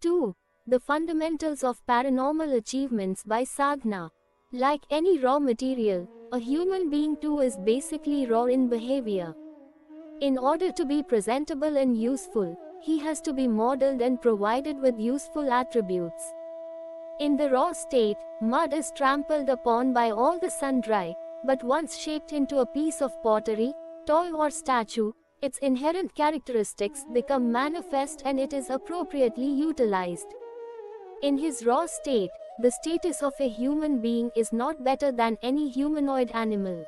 2. The fundamentals of paranormal achievements by sadhana. Like any raw material, a human being too is basically raw in behavior. In order to be presentable and useful, he has to be modeled and provided with useful attributes. In the raw state, mud is trampled upon by all the sundry, but once shaped into a piece of pottery, toy or statue, its inherent characteristics become manifest and it is appropriately utilized. In his raw state, the status of a human being is not better than any humanoid animal.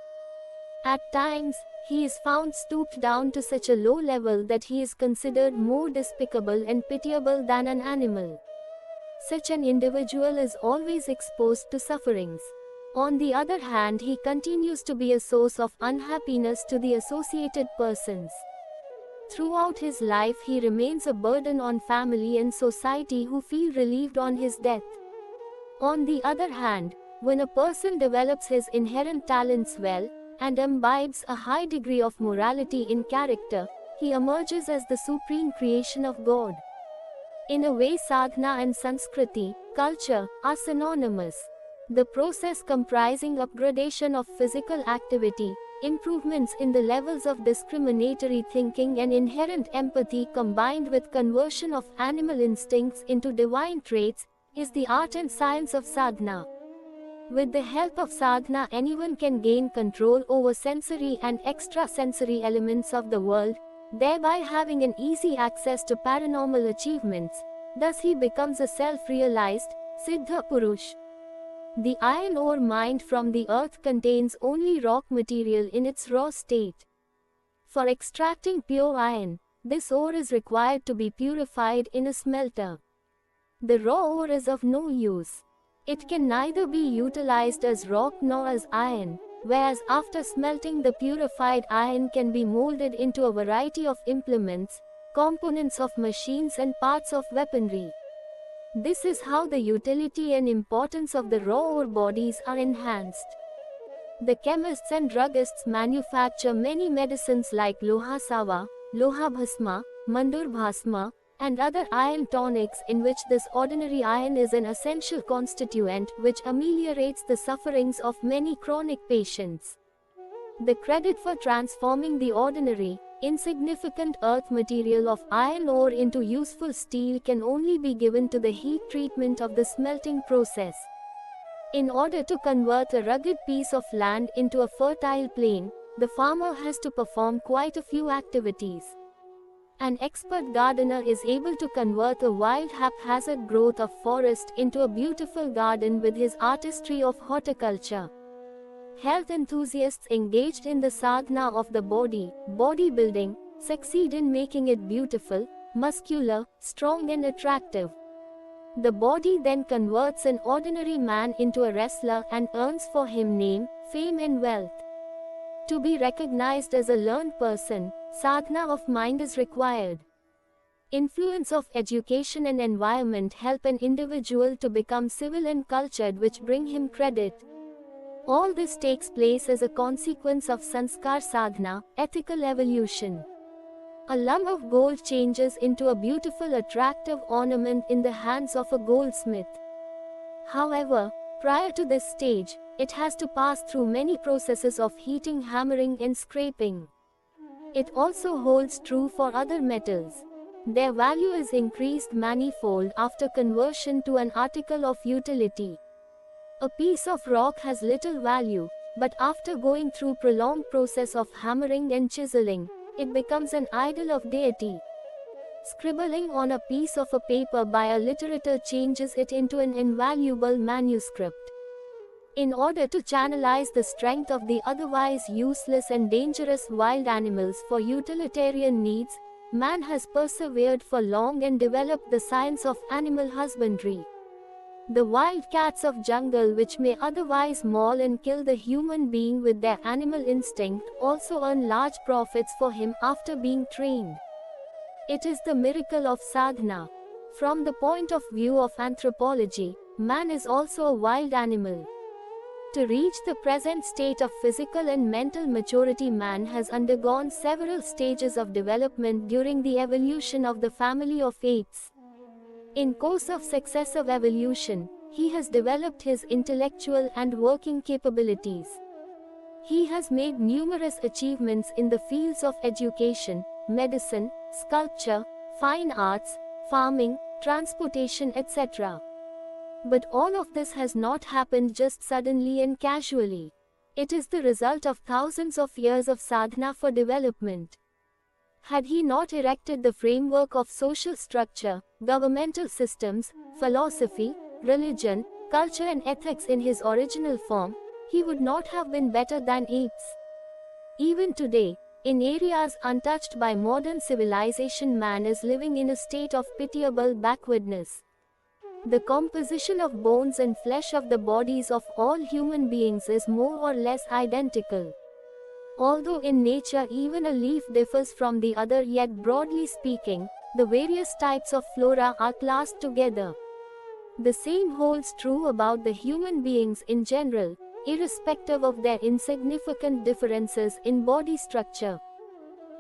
At times, he is found stooped down to such a low level that he is considered more despicable and pitiable than an animal. Such an individual is always exposed to sufferings. On the other hand, he continues to be a source of unhappiness to the associated persons. Throughout his life, he remains a burden on family and society who feel relieved on his death. On the other hand, when a person develops his inherent talents well, and imbibes a high degree of morality in character, he emerges as the supreme creation of God. In a way, sadhana and Sanskriti, culture, are synonymous. The process comprising upgradation of physical activity, improvements in the levels of discriminatory thinking and inherent empathy combined with conversion of animal instincts into divine traits, is the art and science of sadhana. With the help of sadhana, anyone can gain control over sensory and extrasensory elements of the world, thereby having an easy access to paranormal achievements. Thus he becomes a self-realized, Siddha Purush. The iron ore mined from the earth contains only rock material in its raw state. For extracting pure iron, this ore is required to be purified in a smelter. The raw ore is of no use. It can neither be utilized as rock nor as iron, whereas after smelting the purified iron can be molded into a variety of implements, components of machines and parts of weaponry. This is how the utility and importance of the raw ore bodies are enhanced. The chemists and druggists manufacture many medicines like Loha Sawa, Loha Bhasma, Mandur Bhasma, and other iron tonics in which this ordinary iron is an essential constituent which ameliorates the sufferings of many chronic patients. The credit for transforming the ordinary, insignificant earth material of iron ore into useful steel can only be given to the heat treatment of the smelting process. In order to convert a rugged piece of land into a fertile plain, the farmer has to perform quite a few activities. An expert gardener is able to convert a wild haphazard growth of forest into a beautiful garden with his artistry of horticulture. Health enthusiasts engaged in the sadhana of the body, bodybuilding, succeed in making it beautiful, muscular, strong and attractive. The body then converts an ordinary man into a wrestler and earns for him name, fame and wealth. To be recognized as a learned person, sadhana of mind is required. Influence of education and environment help an individual to become civil and cultured, which bring him credit. All this takes place as a consequence of sanskar sadhana, ethical evolution. A lump of gold changes into a beautiful attractive ornament in the hands of a goldsmith. However, prior to this stage, it has to pass through many processes of heating, hammering and scraping. It also holds true for other metals. Their value is increased manifold after conversion to an article of utility. A piece of rock has little value, but after going through prolonged process of hammering and chiseling, it becomes an idol of deity. Scribbling on a piece of a paper by a literator changes it into an invaluable manuscript. In order to channelize the strength of the otherwise useless and dangerous wild animals for utilitarian needs, man has persevered for long and developed the science of animal husbandry. The wild cats of jungle, which may otherwise maul and kill the human being with their animal instinct, also earn large profits for him after being trained. It is the miracle of sadhana. From the point of view of anthropology, man is also a wild animal. To reach the present state of physical and mental maturity, man has undergone several stages of development during the evolution of the family of apes. In course of successive evolution, he has developed his intellectual and working capabilities. He has made numerous achievements in the fields of education, medicine, sculpture, fine arts, farming, transportation, etc. But all of this has not happened just suddenly and casually. It is the result of thousands of years of sadhana for development. Had he not erected the framework of social structure, governmental systems, philosophy, religion, culture and ethics in his original form, he would not have been better than apes. Even today, in areas untouched by modern civilization, man is living in a state of pitiable backwardness. The composition of bones and flesh of the bodies of all human beings is more or less identical. Although in nature even a leaf differs from the other, yet broadly speaking, the various types of flora are classed together. The same holds true about the human beings in general, irrespective of their insignificant differences in body structure.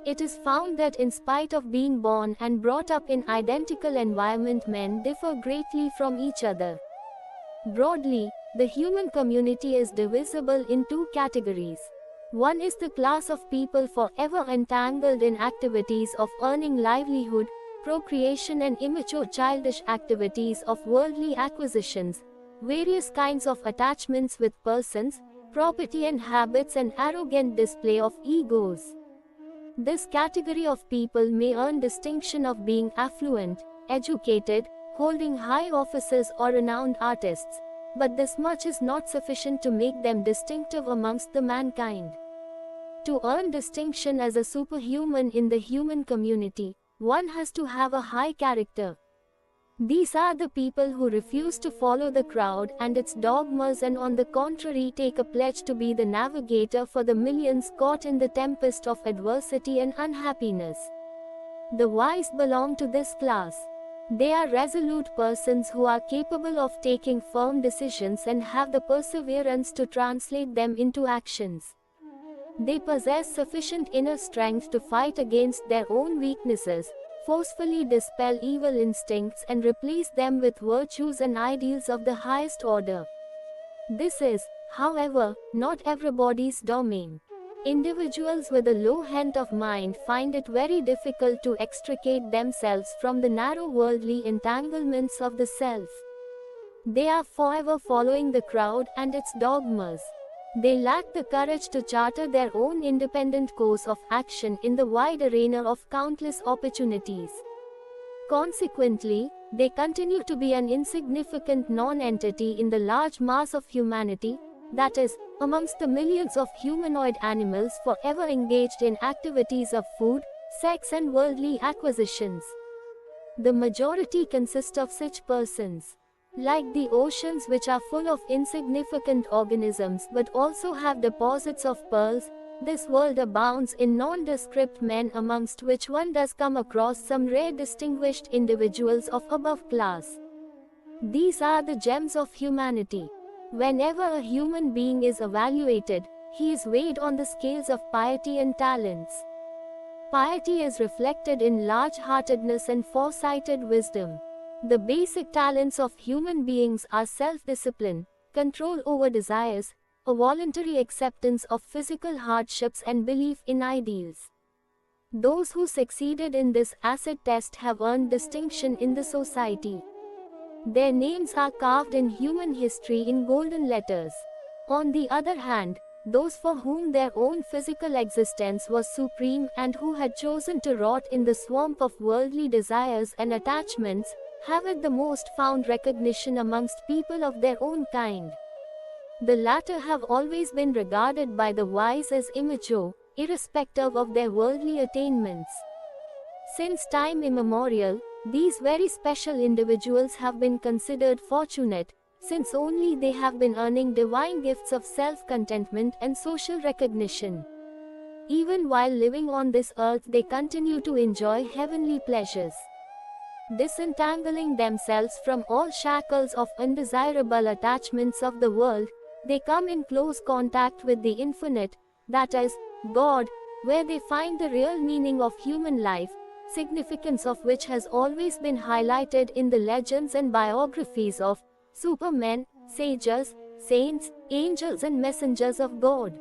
It is found that in spite of being born and brought up in identical environment, men differ greatly from each other. Broadly, the human community is divisible in two categories. One is the class of people forever entangled in activities of earning livelihood, procreation and immature childish activities of worldly acquisitions, various kinds of attachments with persons, property and habits, and arrogant display of egos. This category of people may earn distinction of being affluent, educated, holding high offices or renowned artists, but this much is not sufficient to make them distinctive amongst the mankind. To earn distinction as a superhuman in the human community, one has to have a high character. These are the people who refuse to follow the crowd and its dogmas, and on the contrary take a pledge to be the navigator for the millions caught in the tempest of adversity and unhappiness. The wise belong to this class. They are resolute persons who are capable of taking firm decisions and have the perseverance to translate them into actions. They possess sufficient inner strength to fight against their own weaknesses, forcefully dispel evil instincts and replace them with virtues and ideals of the highest order. This is, however, not everybody's domain. Individuals with a low hent of mind find it very difficult to extricate themselves from the narrow worldly entanglements of the self. They are forever following the crowd and its dogmas. They lack the courage to charter their own independent course of action in the wide arena of countless opportunities. Consequently, they continue to be an insignificant non-entity in the large mass of humanity, that is, amongst the millions of humanoid animals forever engaged in activities of food, sex and worldly acquisitions. The majority consist of such persons. Like the oceans, which are full of insignificant organisms but also have deposits of pearls, this world abounds in nondescript men, amongst which one does come across some rare distinguished individuals of above class. These are the gems of humanity. Whenever a human being is evaluated, he is weighed on the scales of piety and talents. Piety is reflected in large-heartedness and foresighted wisdom. The basic talents of human beings are self-discipline, control over desires, a voluntary acceptance of physical hardships and belief in ideals. Those who succeeded in this acid test have earned distinction in the society. Their names are carved in human history in golden letters. On the other hand, those for whom their own physical existence was supreme and who had chosen to rot in the swamp of worldly desires and attachments, have at the most found recognition amongst people of their own kind. The latter have always been regarded by the wise as immature, irrespective of their worldly attainments. Since time immemorial, these very special individuals have been considered fortunate, since only they have been earning divine gifts of self-contentment and social recognition. Even while living on this earth, they continue to enjoy heavenly pleasures. Disentangling themselves from all shackles of undesirable attachments of the world, they come in close contact with the infinite, that is, God, where they find the real meaning of human life, significance of which has always been highlighted in the legends and biographies of supermen, sages, saints, angels and messengers of God.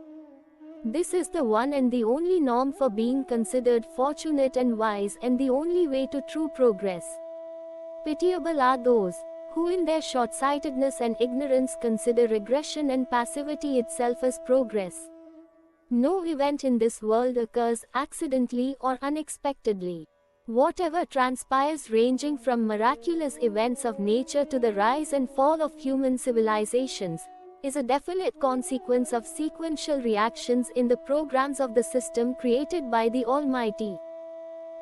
This is the one and the only norm for being considered fortunate and wise, and the only way to true progress. Pitiable are those who in their short-sightedness and ignorance consider regression and passivity itself as progress. No event in this world occurs accidentally or unexpectedly. Whatever transpires, ranging from miraculous events of nature to the rise and fall of human civilizations, is a definite consequence of sequential reactions in the programs of the system created by the Almighty.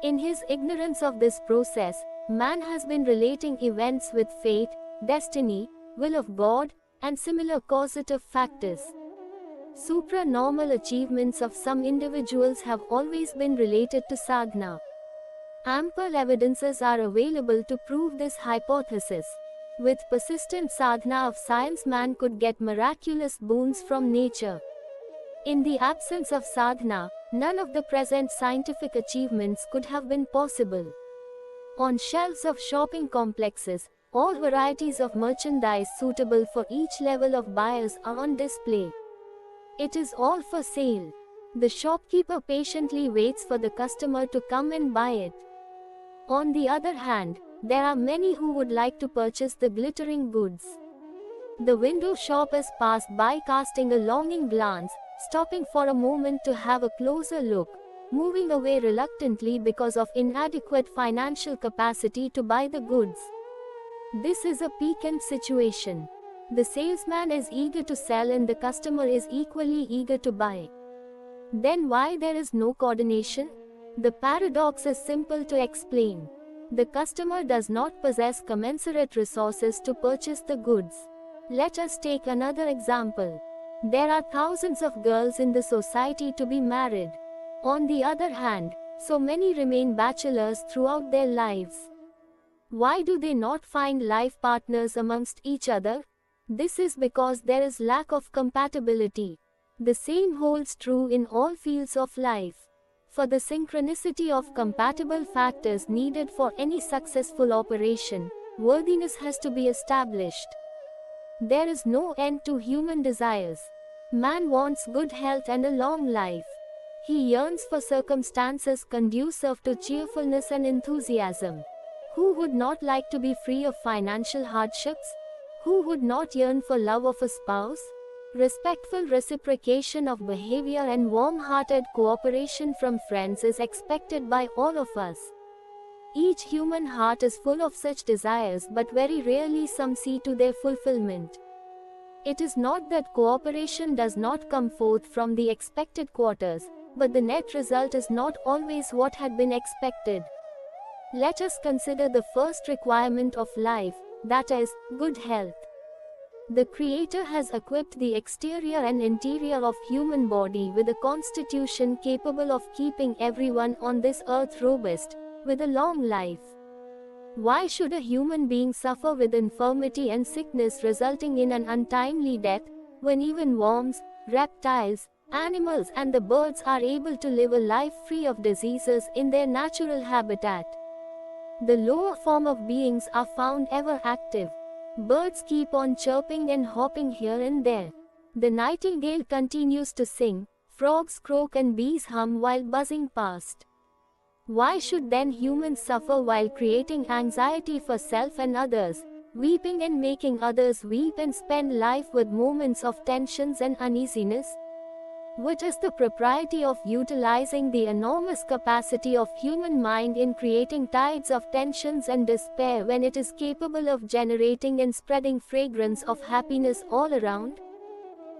In his ignorance of this process, man has been relating events with fate, destiny, will of God, and similar causative factors. Supranormal achievements of some individuals have always been related to sadhana. Ample evidences are available to prove this hypothesis. With persistent sadhana of science, man could get miraculous boons from nature. In the absence of sadhana, none of the present scientific achievements could have been possible. On shelves of shopping complexes, all varieties of merchandise suitable for each level of buyers are on display. It is all for sale. The shopkeeper patiently waits for the customer to come and buy it. On the other hand, there are many who would like to purchase the glittering goods. The window shoppers pass by casting a longing glance, stopping for a moment to have a closer look, moving away reluctantly because of inadequate financial capacity to buy the goods. This is a piquant situation. The salesman is eager to sell and the customer is equally eager to buy. Then why there is no coordination? The paradox is simple to explain. The customer does not possess commensurate resources to purchase the goods. Let us take another example. There are thousands of girls in the society to be married. On the other hand, so many remain bachelors throughout their lives. Why do they not find life partners amongst each other? This is because there is lack of compatibility. The same holds true in all fields of life. For the synchronicity of compatible factors needed for any successful operation, worthiness has to be established. There is no end to human desires. Man wants good health and a long life. He yearns for circumstances conducive to cheerfulness and enthusiasm. Who would not like to be free of financial hardships? Who would not yearn for love of a spouse? Respectful reciprocation of behavior and warm-hearted cooperation from friends is expected by all of us. Each human heart is full of such desires, but very rarely some see to their fulfillment. It is not that cooperation does not come forth from the expected quarters, but the net result is not always what had been expected. Let us consider the first requirement of life, that is, good health. The Creator has equipped the exterior and interior of human body with a constitution capable of keeping everyone on this earth robust, with a long life. Why should a human being suffer with infirmity and sickness resulting in an untimely death, when even worms, reptiles, animals and the birds are able to live a life free of diseases in their natural habitat? The lower form of beings are found ever active. Birds keep on chirping and hopping here and there. The nightingale continues to sing, frogs croak and bees hum while buzzing past. Why should then humans suffer while creating anxiety for self and others, weeping and making others weep, and spend life with moments of tensions and uneasiness? What is the propriety of utilizing the enormous capacity of human mind in creating tides of tensions and despair when it is capable of generating and spreading fragrance of happiness all around?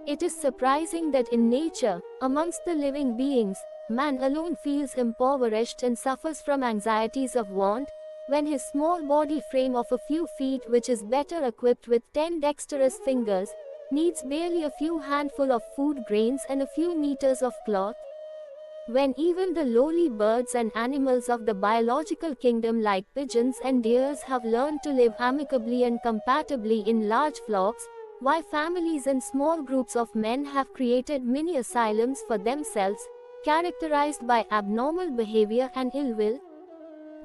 It is surprising that in nature, amongst the living beings, man alone feels impoverished and suffers from anxieties of want, when his small body frame of a few feet, which is better equipped with 10 dexterous fingers, needs barely a few handful of food grains and a few meters of cloth. When even the lowly birds and animals of the biological kingdom like pigeons and deers have learned to live amicably and compatibly in large flocks, why families and small groups of men have created mini asylums for themselves, characterized by abnormal behavior and ill will?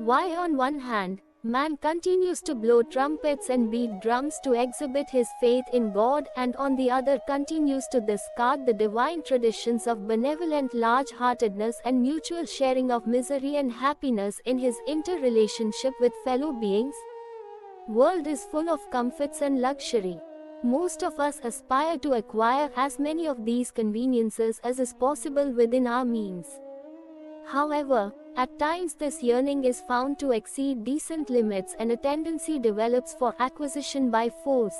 Why on one hand, man continues to blow trumpets and beat drums to exhibit his faith in God, and on the other continues to discard the divine traditions of benevolent large-heartedness and mutual sharing of misery and happiness in his interrelationship with fellow beings? World is full of comforts and luxury. Most of us aspire to acquire as many of these conveniences as is possible within our means. However, at times this yearning is found to exceed decent limits and a tendency develops for acquisition by force.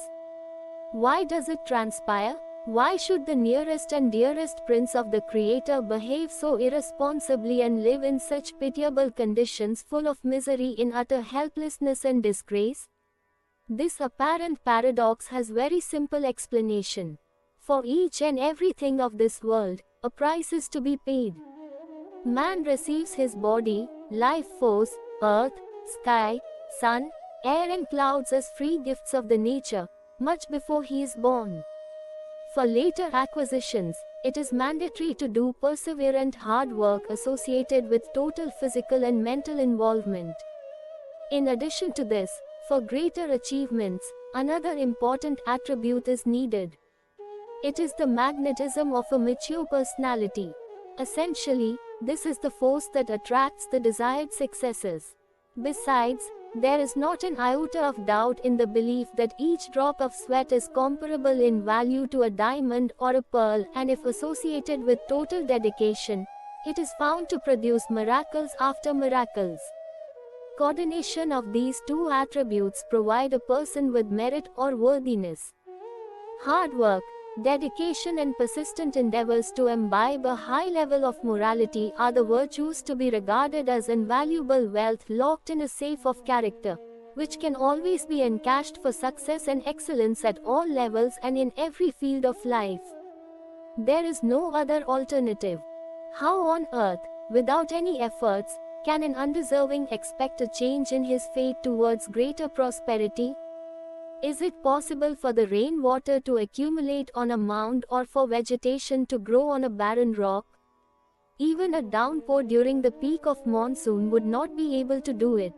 Why does it transpire? Why should the nearest and dearest prince of the Creator behave so irresponsibly and live in such pitiable conditions full of misery in utter helplessness and disgrace? This apparent paradox has very simple explanation. For each and everything of this world, a price is to be paid. Man receives his body, life force, earth, sky, sun, air and clouds as free gifts of the nature, much before he is born. For later acquisitions, it is mandatory to do perseverant hard work associated with total physical and mental involvement. In addition to this, for greater achievements, another important attribute is needed. It is the magnetism of a mature personality. Essentially, this is the force that attracts the desired successes. Besides, there is not an iota of doubt in the belief that each drop of sweat is comparable in value to a diamond or a pearl, and if associated with total dedication, it is found to produce miracles after miracles. Coordination of these two attributes provide a person with merit or worthiness. Hard work, dedication and persistent endeavors to imbibe a high level of morality are the virtues to be regarded as invaluable wealth locked in a safe of character, which can always be encashed for success and excellence at all levels and in every field of life. There is no other alternative. How on earth, without any efforts, can an undeserving expect a change in his fate towards greater prosperity? Is it possible for the rainwater to accumulate on a mound or for vegetation to grow on a barren rock? Even a downpour during the peak of monsoon would not be able to do it.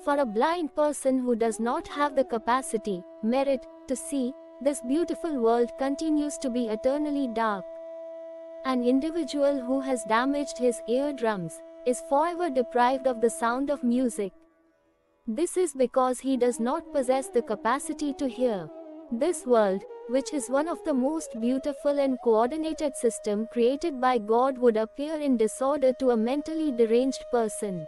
For a blind person who does not have the capacity, merit, to see, this beautiful world continues to be eternally dark. An individual who has damaged his eardrums is forever deprived of the sound of music. This is because he does not possess the capacity to hear. This world, which is one of the most beautiful and coordinated system created by God, would appear in disorder to a mentally deranged person.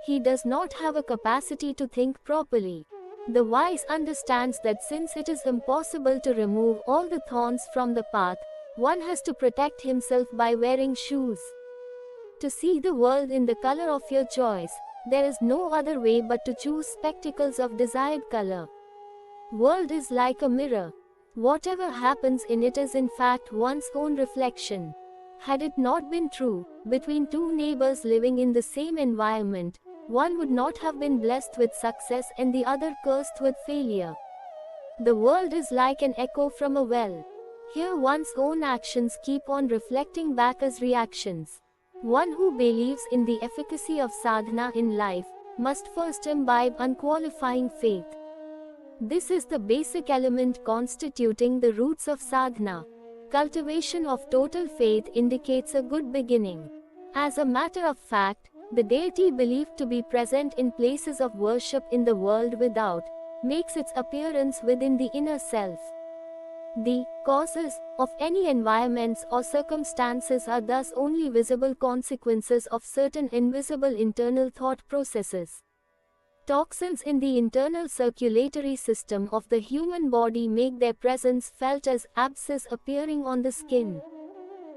He does not have a capacity to think properly. The wise understands that since it is impossible to remove all the thorns from the path, one has to protect himself by wearing shoes. To see the world in the color of your choice, there is no other way but to choose spectacles of desired color. World is like a mirror. Whatever happens in it is in fact one's own reflection. Had it not been true, between two neighbors living in the same environment, one would not have been blessed with success and the other cursed with failure. The world is like an echo from a well. Here one's own actions keep on reflecting back as reactions. One who believes in the efficacy of sadhana in life must first imbibe unqualifying faith. This is the basic element constituting the roots of sadhana. Cultivation of total faith indicates a good beginning. As a matter of fact, the deity believed to be present in places of worship in the world without makes its appearance within the inner self. The causes of any environments or circumstances are thus only visible consequences of certain invisible internal thought processes. Toxins in the internal circulatory system of the human body make their presence felt as abscess appearing on the skin.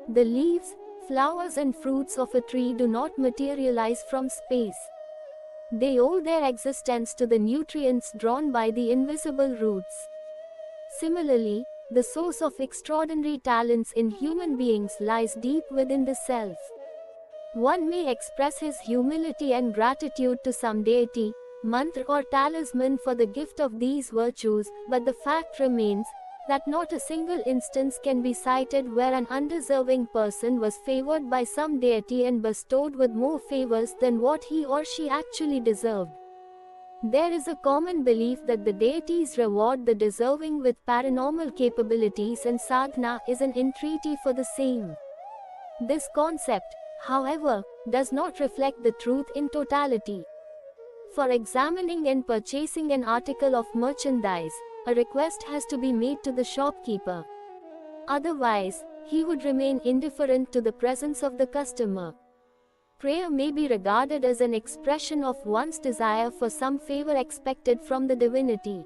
The leaves, flowers and fruits of a tree do not materialize from space. They owe their existence to the nutrients drawn by the invisible roots. Similarly, the source of extraordinary talents in human beings lies deep within the self. One may express his humility and gratitude to some deity, mantra or talisman for the gift of these virtues, but the fact remains, that not a single instance can be cited where an undeserving person was favored by some deity and bestowed with more favors than what he or she actually deserved. There is a common belief that the deities reward the deserving with paranormal capabilities and sadhana is an entreaty for the same. This concept, however, does not reflect the truth in totality. For examining and purchasing an article of merchandise, a request has to be made to the shopkeeper. Otherwise, he would remain indifferent to the presence of the customer. Prayer may be regarded as an expression of one's desire for some favor expected from the divinity.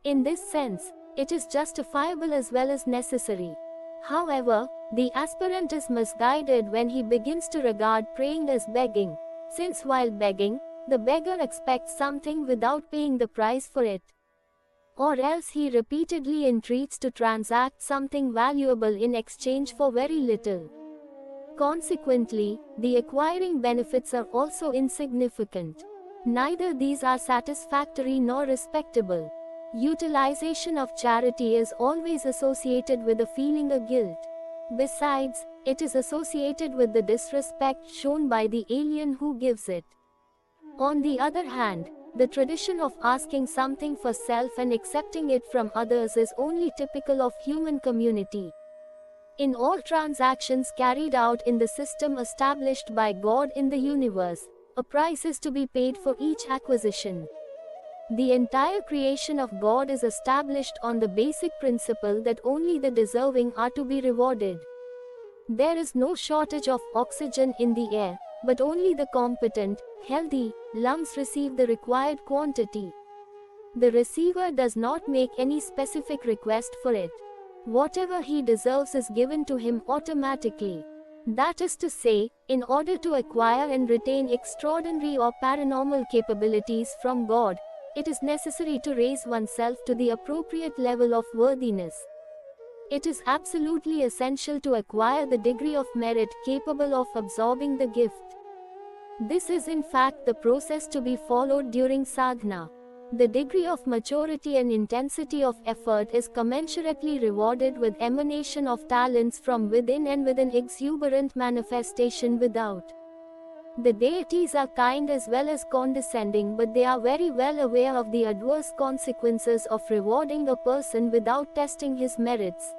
In this sense, it is justifiable as well as necessary. However, the aspirant is misguided when he begins to regard praying as begging, since while begging, the beggar expects something without paying the price for it. Or else he repeatedly entreats to transact something valuable in exchange for very little. Consequently, the acquiring benefits are also insignificant. Neither these are satisfactory nor respectable. Utilization of charity is always associated with a feeling of guilt. Besides, it is associated with the disrespect shown by the alien who gives it. On the other hand, the tradition of asking something for self and accepting it from others is only typical of human community. In all transactions carried out in the system established by God in the universe, a price is to be paid for each acquisition. The entire creation of God is established on the basic principle that only the deserving are to be rewarded. There is no shortage of oxygen in the air, but only the competent, healthy lungs receive the required quantity. The receiver does not make any specific request for it. Whatever he deserves is given to him automatically. That is to say, in order to acquire and retain extraordinary or paranormal capabilities from God, it is necessary to raise oneself to the appropriate level of worthiness. It is absolutely essential to acquire the degree of merit capable of absorbing the gift. This is in fact the process to be followed during sadhana. The degree of maturity and intensity of effort is commensurately rewarded with emanation of talents from within and with an exuberant manifestation without. The deities are kind as well as condescending, but they are very well aware of the adverse consequences of rewarding a person without testing his merits.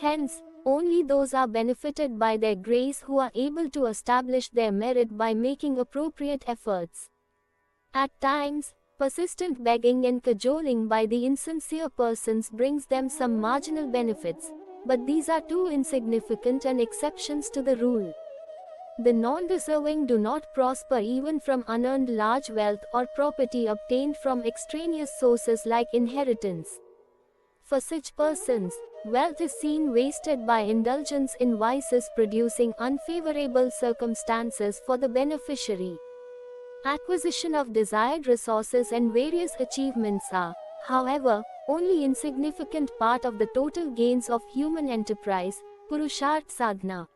Hence, only those are benefited by their grace who are able to establish their merit by making appropriate efforts. At times, persistent begging and cajoling by the insincere persons brings them some marginal benefits, but these are too insignificant and exceptions to the rule. The non-deserving do not prosper even from unearned large wealth or property obtained from extraneous sources like inheritance. For such persons, wealth is seen wasted by indulgence in vices producing unfavorable circumstances for the beneficiary. Acquisition of desired resources and various achievements are, however, only insignificant part of the total gains of human enterprise, Purusharth sadhana.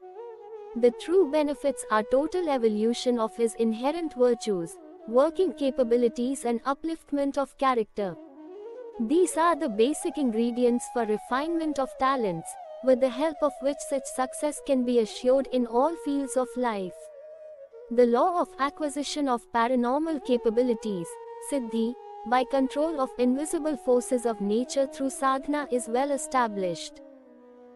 The true benefits are total evolution of his inherent virtues, working capabilities and upliftment of character. These are the basic ingredients for refinement of talents, with the help of which such success can be assured in all fields of life. The law of acquisition of paranormal capabilities, Siddhi, by control of invisible forces of nature through sadhana is well established.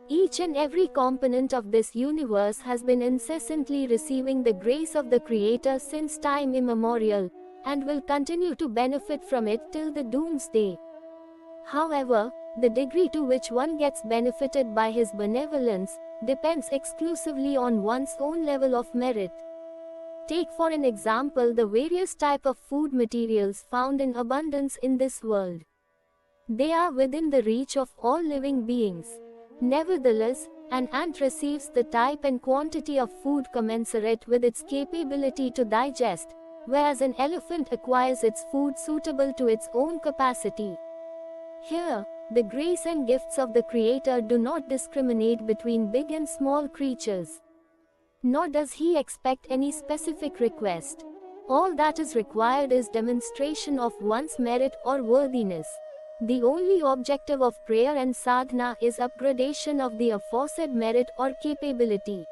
Each and every component of this universe has been incessantly receiving the grace of the Creator since time immemorial, and will continue to benefit from it till the doomsday. However, the degree to which one gets benefited by his benevolence depends exclusively on one's own level of merit. Take for an example the various types of food materials found in abundance in this world. They are within the reach of all living beings. Nevertheless, an ant receives the type and quantity of food commensurate with its capability to digest, whereas an elephant acquires its food suitable to its own capacity. Here, the grace and gifts of the Creator do not discriminate between big and small creatures. Nor does he expect any specific request. All that is required is demonstration of one's merit or worthiness. The only objective of prayer and sadhana is upgradation of the aforesaid merit or capability.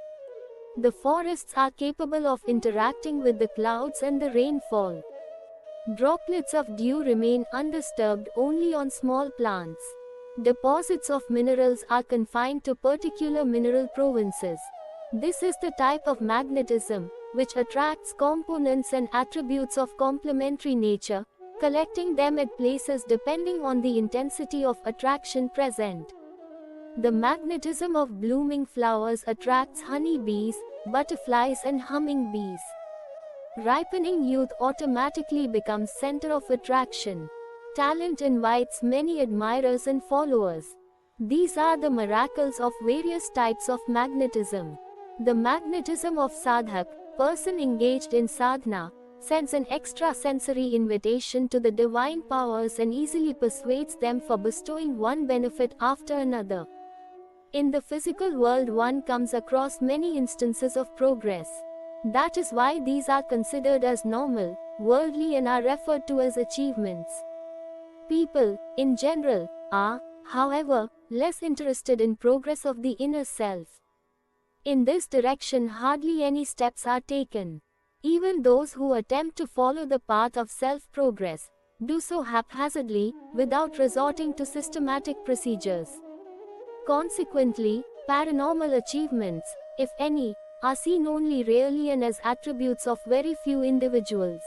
The forests are capable of interacting with the clouds and the rainfall. Droplets of dew remain undisturbed only on small plants. Deposits of minerals are confined to particular mineral provinces. This is the type of magnetism which attracts components and attributes of complementary nature, collecting them at places depending on the intensity of attraction present. The magnetism of blooming flowers attracts honey bees, butterflies and hummingbees. Ripening youth automatically becomes center of attraction. Talent invites many admirers and followers. These are the miracles of various types of magnetism. The magnetism of sadhak, person engaged in sadhana, sends an extrasensory invitation to the divine powers and easily persuades them for bestowing one benefit after another. In the physical world one comes across many instances of progress. That is why these are considered as normal, worldly and are referred to as achievements. People, in general, are, however, less interested in progress of the inner self. In this direction hardly any steps are taken. Even those who attempt to follow the path of self-progress, do so haphazardly, without resorting to systematic procedures. Consequently, paranormal achievements, if any, are seen only rarely and as attributes of very few individuals.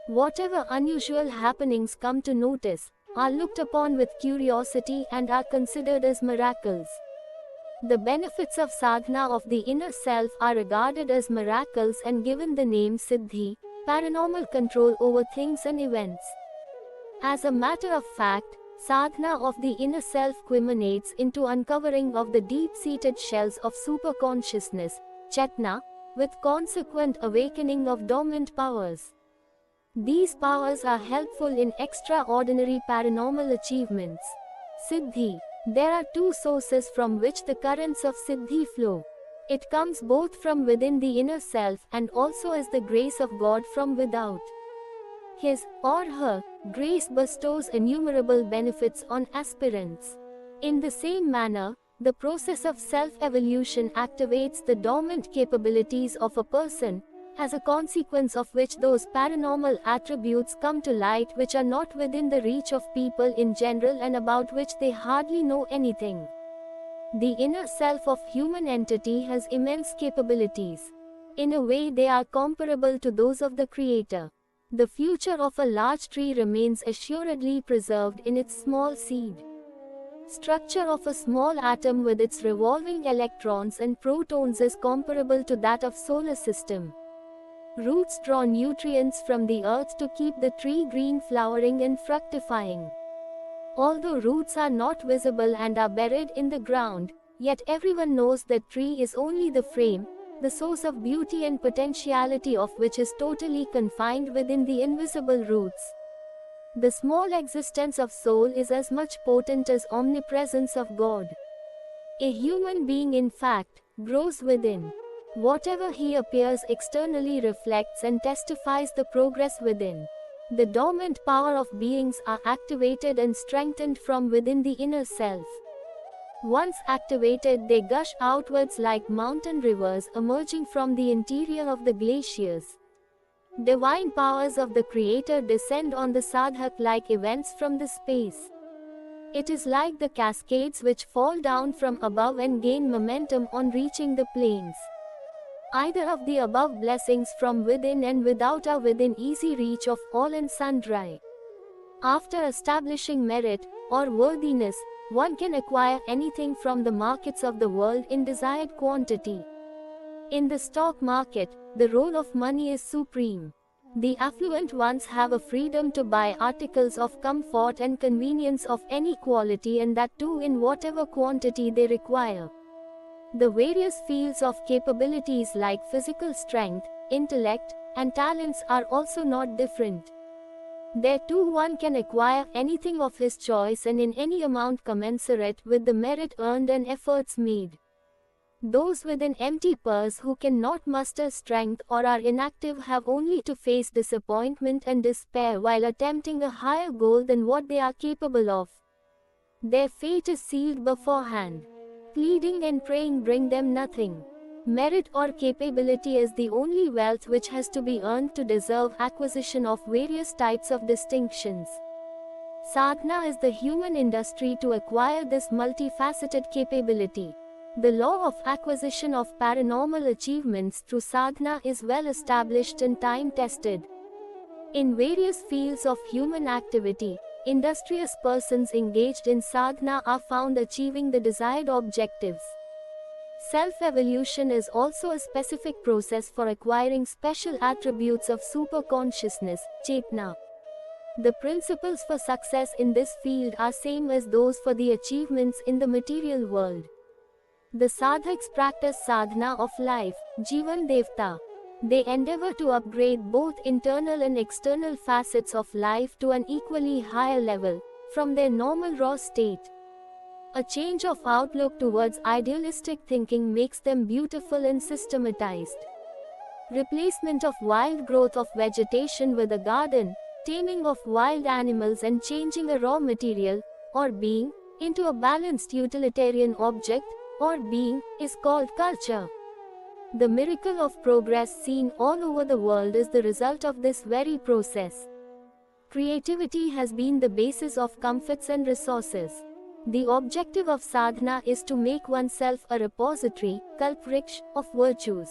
Whatever unusual happenings come to notice, are looked upon with curiosity and are considered as miracles. The benefits of sadhana of the inner self are regarded as miracles and given the name Siddhi, paranormal control over things and events. As a matter of fact, sadhana of the inner self culminates into uncovering of the deep-seated shells of superconsciousness, Chetna, with consequent awakening of dormant powers. These powers are helpful in extraordinary paranormal achievements. Siddhi. There are two sources from which the currents of Siddhi flow. It comes both from within the inner self and also as the grace of God from without. His, or her, grace bestows innumerable benefits on aspirants. In the same manner, the process of self-evolution activates the dormant capabilities of a person, as a consequence of which those paranormal attributes come to light which are not within the reach of people in general and about which they hardly know anything. The inner self of human entity has immense capabilities. In a way they are comparable to those of the Creator. The future of a large tree remains assuredly preserved in its small seed. Structure of a small atom with its revolving electrons and protons is comparable to that of solar system. Roots draw nutrients from the earth to keep the tree green, flowering and fructifying. Although roots are not visible and are buried in the ground, yet everyone knows that tree is only the frame, the source of beauty and potentiality of which is totally confined within the invisible roots. The small existence of soul is as much potent as omnipresence of God. A human being in fact, grows within. Whatever he appears externally reflects and testifies the progress within. The dormant power of beings are activated and strengthened from within the inner self. Once activated, they gush outwards like mountain rivers emerging from the interior of the glaciers. Divine powers of the Creator descend on the sadhak like events from the space. It is like the cascades which fall down from above and gain momentum on reaching the plains. Either of the above blessings from within and without are within easy reach of all and sundry. After establishing merit, or worthiness, one can acquire anything from the markets of the world in desired quantity. In the stock market, the role of money is supreme. The affluent ones have a freedom to buy articles of comfort and convenience of any quality, and that too in whatever quantity they require. The various fields of capabilities like physical strength, intellect, and talents are also not different. There too one can acquire anything of his choice and in any amount commensurate with the merit earned and efforts made. Those with an empty purse who cannot muster strength or are inactive have only to face disappointment and despair while attempting a higher goal than what they are capable of. Their fate is sealed beforehand. Pleading and praying bring them nothing. Merit or capability is the only wealth which has to be earned to deserve acquisition of various types of distinctions. Sadhana is the human industry to acquire this multifaceted capability. The law of acquisition of paranormal achievements through sadhana is well established and time-tested. In various fields of human activity, industrious persons engaged in sadhana are found achieving the desired objectives. Self-evolution is also a specific process for acquiring special attributes of super-consciousness, Chetna. The principles for success in this field are same as those for the achievements in the material world. The sadhaks practice sadhana of life, Jivan Devta. They endeavor to upgrade both internal and external facets of life to an equally higher level, from their normal raw state. A change of outlook towards idealistic thinking makes them beautiful and systematized. Replacement of wild growth of vegetation with a garden, taming of wild animals and changing a raw material, or being, into a balanced utilitarian object, or being, is called culture. The miracle of progress seen all over the world is the result of this very process. Creativity has been the basis of comforts and resources. The objective of sadhana is to make oneself a repository, kalpvriksha, of virtues.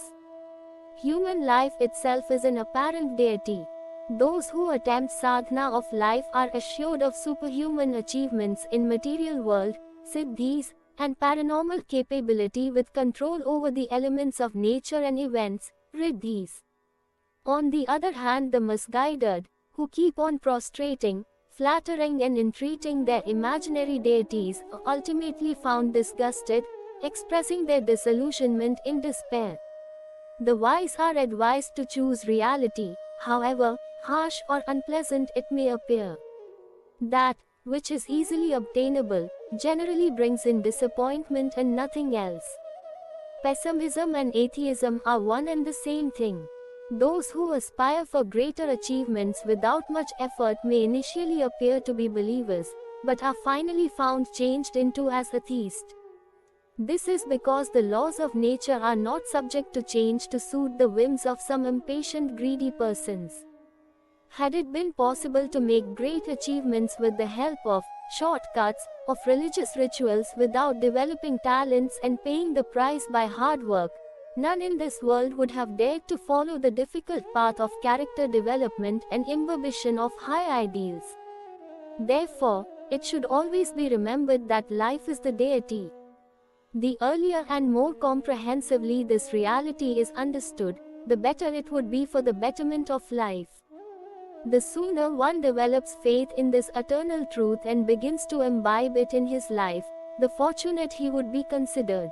Human life itself is an apparent deity. Those who attempt sadhana of life are assured of superhuman achievements in material world, siddhis, and paranormal capability with control over the elements of nature and events, riddhis. On the other hand, the misguided, who keep on prostrating, flattering and entreating their imaginary deities, are ultimately found disgusted, expressing their disillusionment in despair. The wise are advised to choose reality, however harsh or unpleasant it may appear. That which is easily obtainable generally brings in disappointment and nothing else. Pessimism and atheism are one and the same thing. Those who aspire for greater achievements without much effort may initially appear to be believers, but are finally found changed into as atheists. This is because the laws of nature are not subject to change to suit the whims of some impatient greedy persons. Had it been possible to make great achievements with the help of shortcuts, of religious rituals without developing talents and paying the price by hard work, none in this world would have dared to follow the difficult path of character development and imbibition of high ideals. Therefore, it should always be remembered that life is the deity. The earlier and more comprehensively this reality is understood, the better it would be for the betterment of life. The sooner one develops faith in this eternal truth and begins to imbibe it in his life, the fortunate he would be considered.